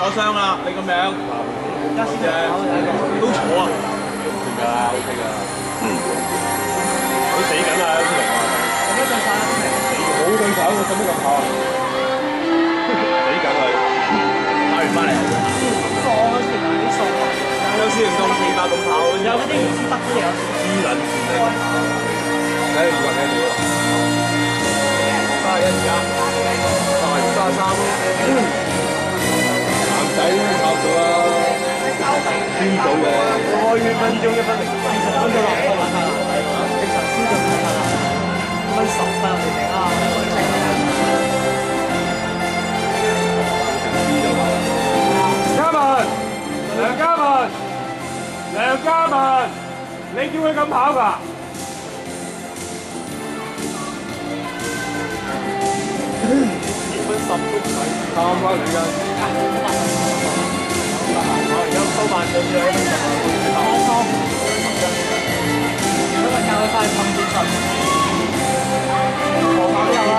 坐箱啦，你咁樣。都坐啊。算㗎啦 ，OK 㗎。你死緊啦，天明話。我咩對手啊？冇對手，我使乜咁怕？死緊佢。跑完翻嚟又會跑。喪啊！全部啲喪啊！有少唔當400咁跑。有嗰啲唔知得嗰啲有。黐撚線啊！睇你做緊咩料啊？31而家，33。男仔跑到啦，先到嘅。開圈分鐘1分0，20分鐘落嚟啦。其實先到5分啦，5分10分我哋定啦。嘉文，梁嘉文，梁嘉文，你叫佢咁跑㗎？2分10都唔使，啱啦你㗎。而家收慢咗啲啦，1分10啊。咁咪教佢快10至10。我跑都有啦。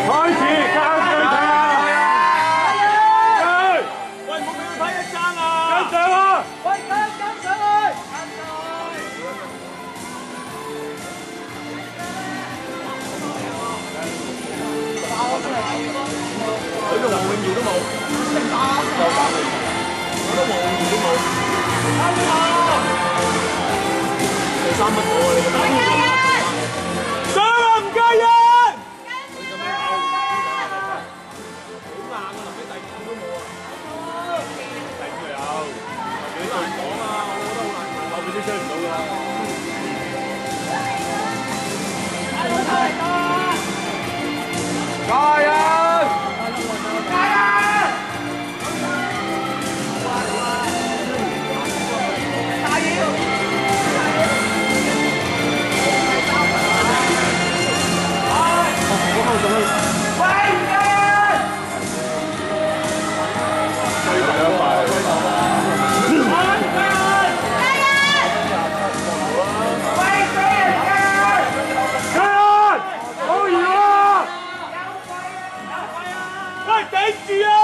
開始交對睇下。喂，唔好俾佢批一爭啊！跟上啊！喂，跟上去！佢個黃永耀都冇，夠膽你！我都黃永耀都冇，第3蚊我啊！你咁樣，上啊唔加人！佢咁樣跑，好硬啊！臨尾第5都冇啊！第5有，幾難講啊！我覺得好難講，後邊都追唔到㗎。加油！頂住啊！